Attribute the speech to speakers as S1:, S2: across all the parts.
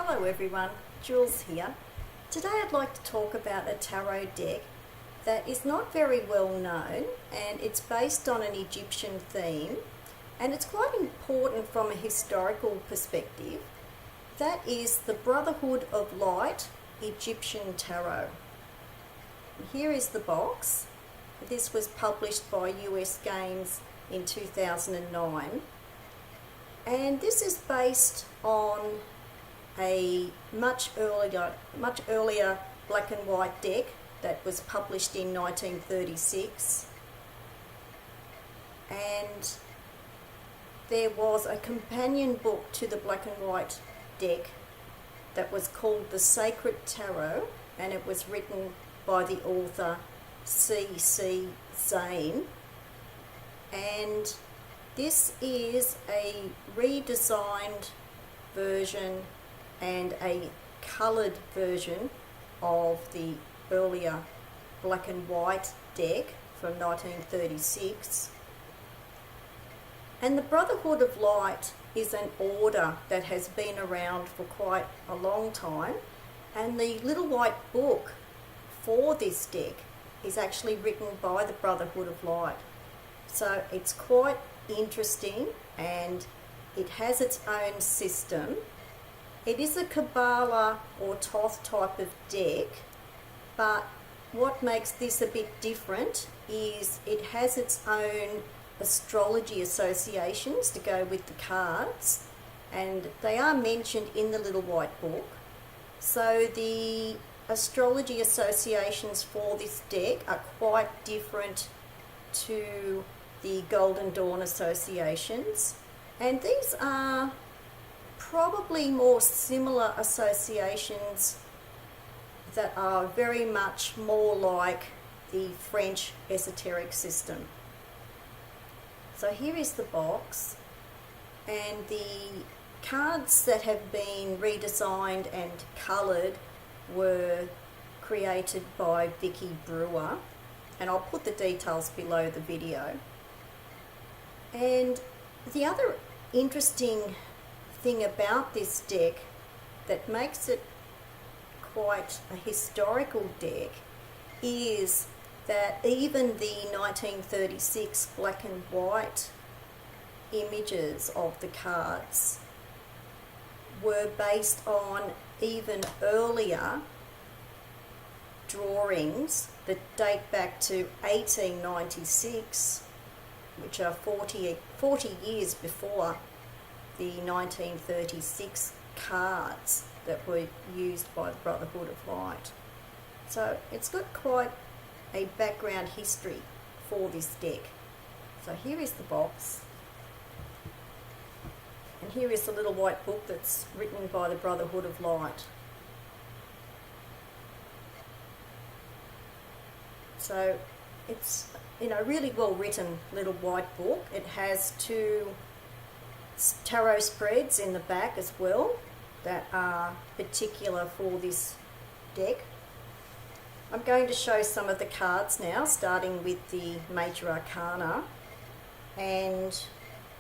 S1: Hello everyone, Jules here. Today I'd like to talk about a tarot deck that is not very well known, and it's based on an Egyptian theme, and it's quite important from a historical perspective. That is the Brotherhood of Light Egyptian Tarot. Here is the box. This was published by U.S.Games in 2009, and this is based on a much earlier black and white deck that was published in 1936, and there was a companion book to the black and white deck that was called The Sacred Tarot, and it was written by the author C.C.Zain, and this is a redesigned version and a coloured version of the earlier black and white deck from 1936. And the Brotherhood of Light is an order that has been around for quite a long time, and the little white book for this deck is actually written by the Brotherhood of Light. So it's quite interesting, and it has its own system. It is a Kabbalah or Thoth type of deck, but what makes this a bit different is it has its own astrology associations to go with the cards, and they are mentioned in the little white book. So the astrology associations for this deck are quite different to the Golden Dawn associations, and these are probably more similar associations that are very much more like the French esoteric system. So here is the box, and the cards that have been redesigned and coloured were created by Vicki Brewer, and I'll put the details below the video. And the other interesting thing about this deck that makes it quite a historical deck is that even the 1936 black and white images of the cards were based on even earlier drawings that date back to 1896, which are 40 years before the 1936 cards that were used by the Brotherhood of Light. So it's got quite a background history for this deck. So here is the box, and here is the little white book that's written by the Brotherhood of Light. So it's, really well written little white book. It has 2 tarot spreads in the back as well that are particular for this deck. I'm going to show some of the cards now, starting with the Major Arcana, and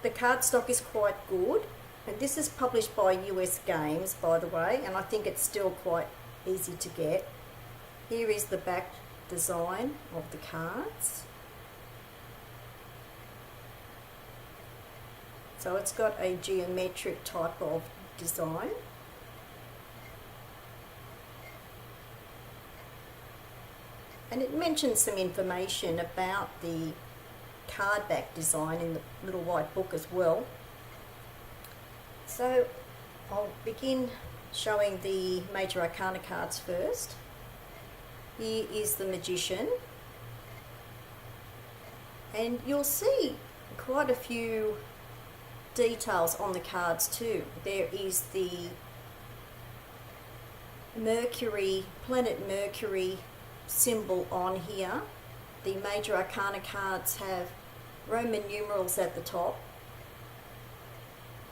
S1: the cardstock is quite good, and this is published by US Games, by the way, and I think it's still quite easy to get. Here is the back design of the cards. So it's got a geometric type of design. And it mentions some information about the card back design in the little white book as well. So I'll begin showing the Major Arcana cards first. Here is the Magician, and you'll see quite a few details on the cards too. There is the Mercury, planet Mercury symbol on here. The Major Arcana cards have Roman numerals at the top,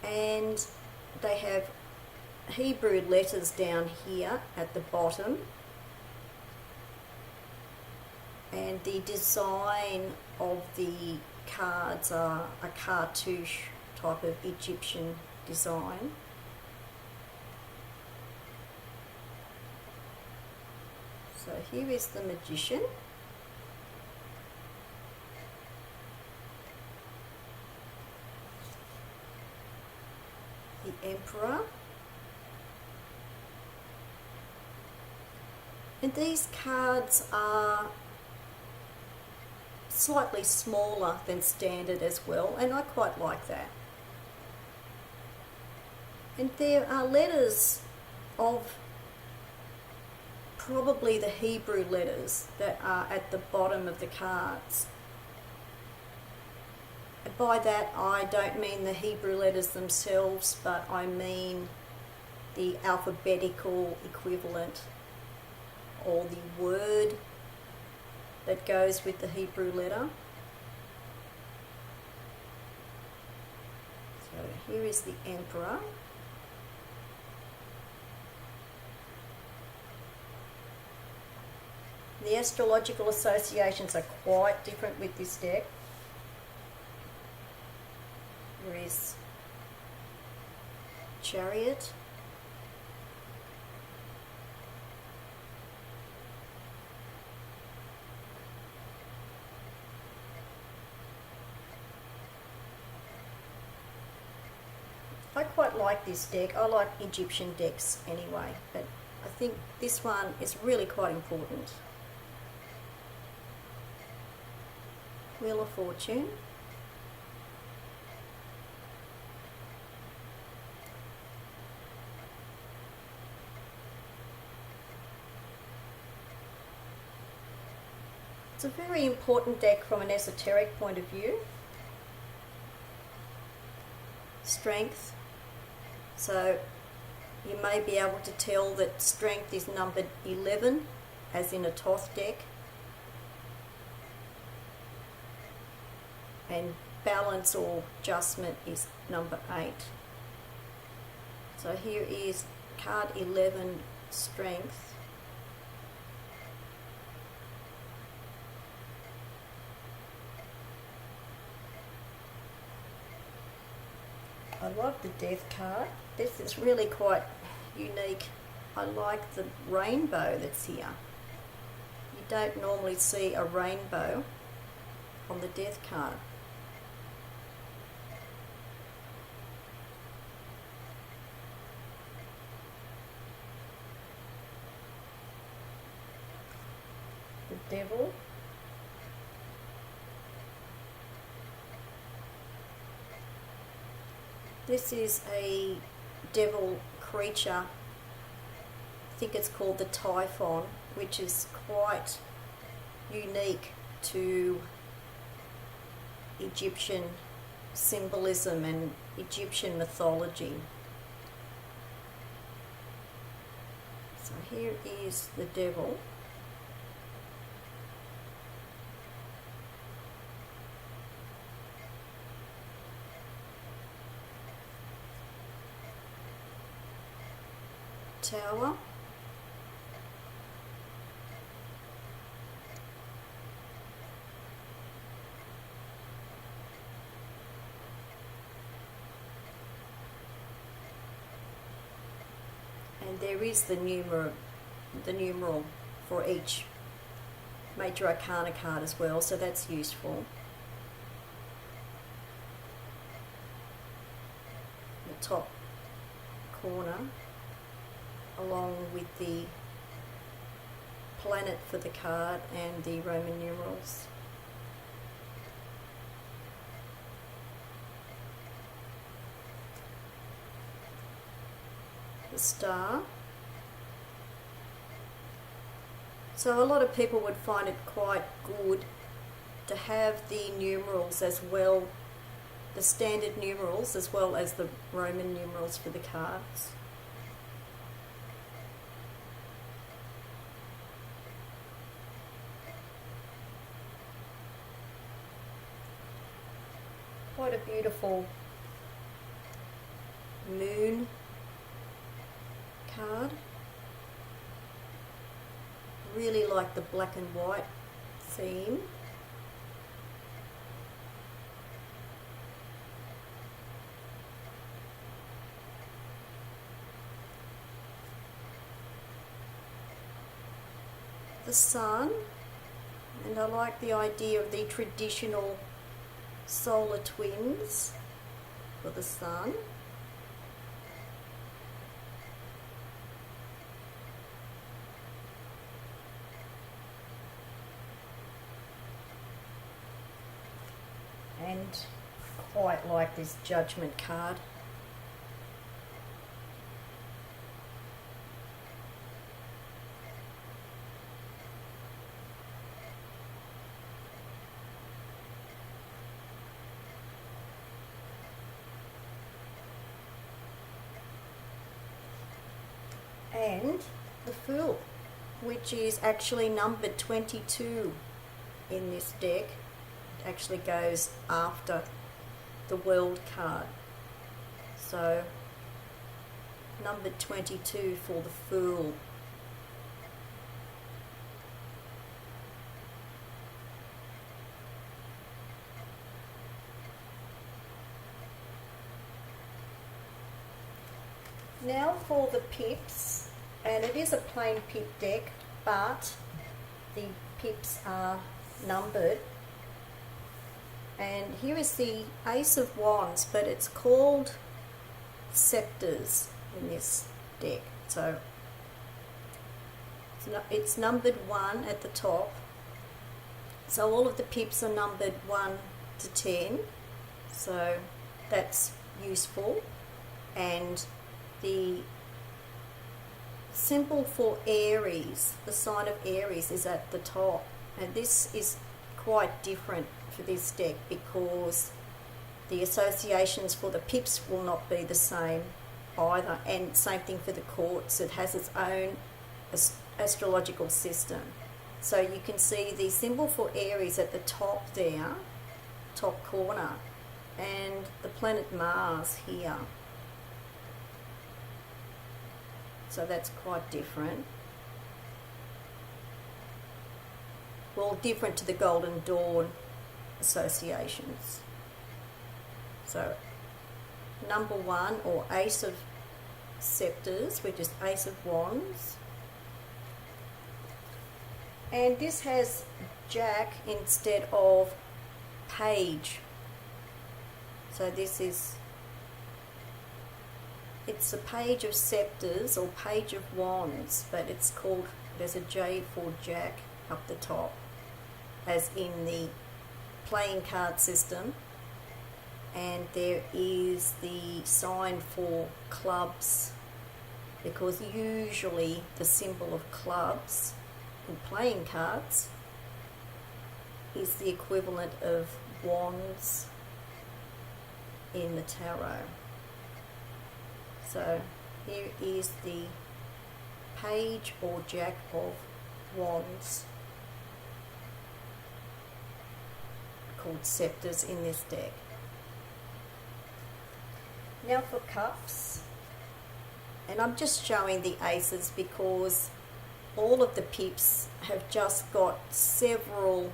S1: and they have Hebrew letters down here at the bottom, and the design of the cards are a cartouche type of Egyptian design. So here is the Magician. The Emperor. And these cards are slightly smaller than standard as well, and I quite like that. And there are letters of probably the Hebrew letters that are at the bottom of the cards. And by that I don't mean the Hebrew letters themselves, but I mean the alphabetical equivalent, or the word that goes with the Hebrew letter. So here is the Emperor. The astrological associations are quite different with this deck. There is Chariot, I quite like this deck. I like Egyptian decks anyway, but I think this one is really quite important. Wheel of Fortune. It's a very important deck from an esoteric point of view. Strength. So you may be able to tell that strength is numbered 11, as in a Thoth deck. And balance or adjustment is number 8. So here is card 11, Strength. I love the Death card. This is really quite unique. I like the rainbow that's here. You don't normally see a rainbow on the Death card. The Devil. This is a devil creature. I think it's called the Typhon, which is quite unique to Egyptian symbolism and Egyptian mythology. So here is the devil. Tower. And there is the numeral for each major arcana card as well, so that's useful. The top corner, along with the planet for the card and the Roman numerals. The star. So a lot of people would find it quite good to have the numerals as well, the standard numerals as well as the Roman numerals for the cards. Quite a beautiful moon card. Really like the black and white theme. the sun, and I like the idea of the traditional solar twins for the sun. And quite like this Judgment card. And the Fool, which is actually numbered 22 in this deck. It actually goes after the World card. So, numbered 22 for the Fool. Now for the pips, and it is a plain pip deck, but the pips are numbered. And here is the Ace of Wands, but it's called Scepters in this deck. So it's numbered 1 at the top. So all of the pips are numbered 1 to 10. So that's useful. And the symbol for Aries, the sign of Aries, is at the top. And this is quite different for this deck because the associations for the pips will not be the same either, and same thing for the quartz. It has its own astrological system. So you can see the symbol for Aries at the top there, top corner, and the planet Mars here. So that's quite different. Well, different to the Golden Dawn associations. So number 1, or Ace of Scepters, which is Ace of Wands. And this has Jack instead of Page. So this is, it's a Page of Scepters or Page of Wands, but it's called, there's a J for Jack up the top, as in the playing card system. And there is the sign for clubs, because usually the symbol of clubs in playing cards is the equivalent of wands in the tarot. So here is the Page or Jack of Wands, called Scepters in this deck. Now for cups, and I'm just showing the aces because all of the pips have just got several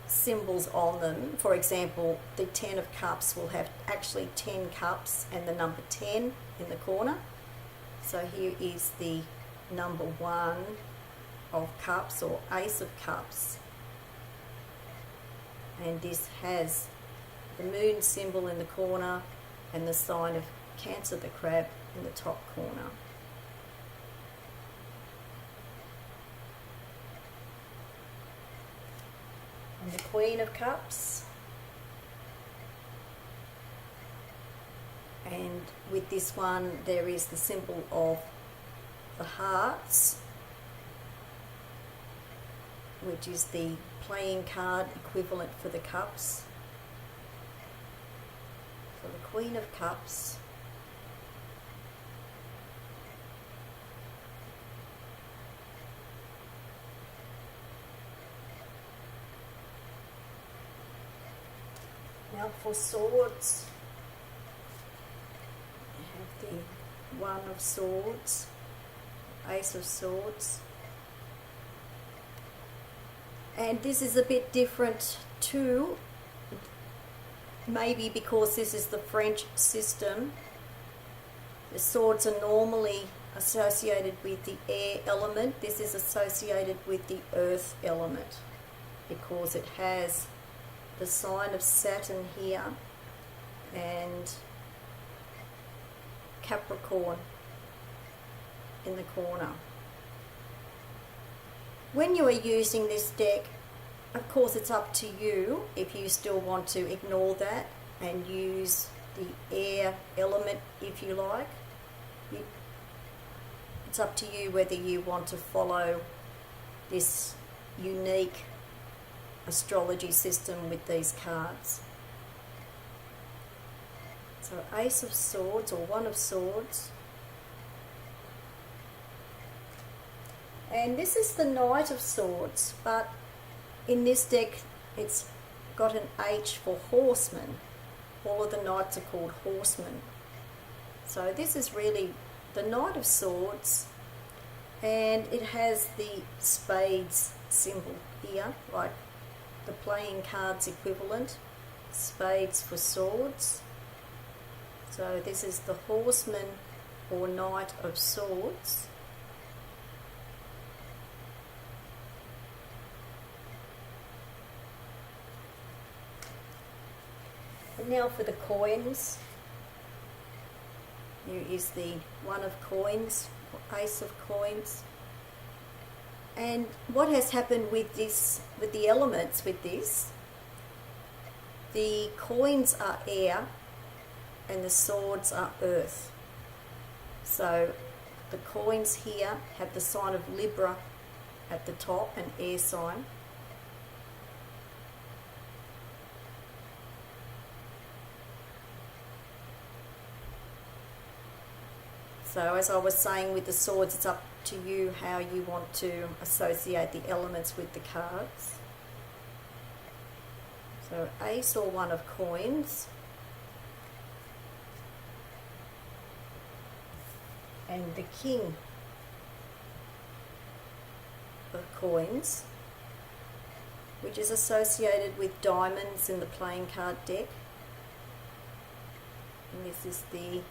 S1: symbols on them. For example, the 10 of cups will have actually 10 cups and the number 10 in the corner. So here is the number 1 of cups, or Ace of Cups. And this has the moon symbol in the corner and the sign of Cancer the crab in the top corner. And the Queen of Cups. And with this one there is the symbol of the hearts, which is the playing card equivalent for the cups. So the Queen of Cups. Now for swords, we have the 1 of Swords, Ace of Swords. And this is a bit different too, maybe because this is the French system. The swords are normally associated with the air element. This is associated with the earth element because it has the sign of Saturn here and Capricorn in the corner. When you are using this deck, of course it's up to you if you still want to ignore that and use the air element if you like. It's up to you whether you want to follow this unique astrology system with these cards. So Ace of Swords or One of Swords. And this is the Knight of Swords, but in this deck it's got an H for horseman. All of the knights are called horsemen. So this is really the Knight of Swords, and it has the spades symbol here, like the playing cards equivalent, spades for swords. So this is the horseman or Knight of Swords. And now for the coins. Here is the One of Coins, or Ace of Coins. And what has happened with this, with the elements with this, the coins are air and the swords are earth. So the coins here have the sign of Libra at the top, an air sign. So as I was saying with the swords, it's up to you how you want to associate the elements with the cards. So Ace or One of Coins. And the King of Coins, which is associated with diamonds in the playing card deck. And this is the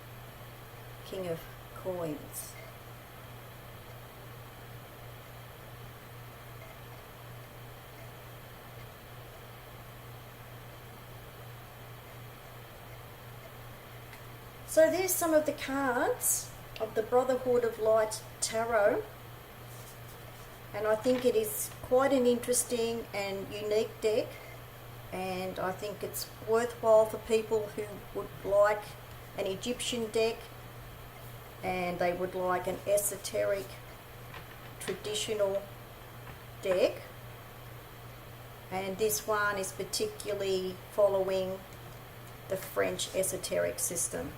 S1: King of Coins. So there's some of the cards of the Brotherhood of Light Tarot, and I think it is quite an interesting and unique deck, and I think it's worthwhile for people who would like an Egyptian deck and they would like an esoteric traditional deck, and this one is particularly following the French esoteric system.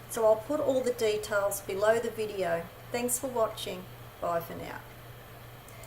S1: So I'll put all the details below the video. Thanks for watching. Bye for now.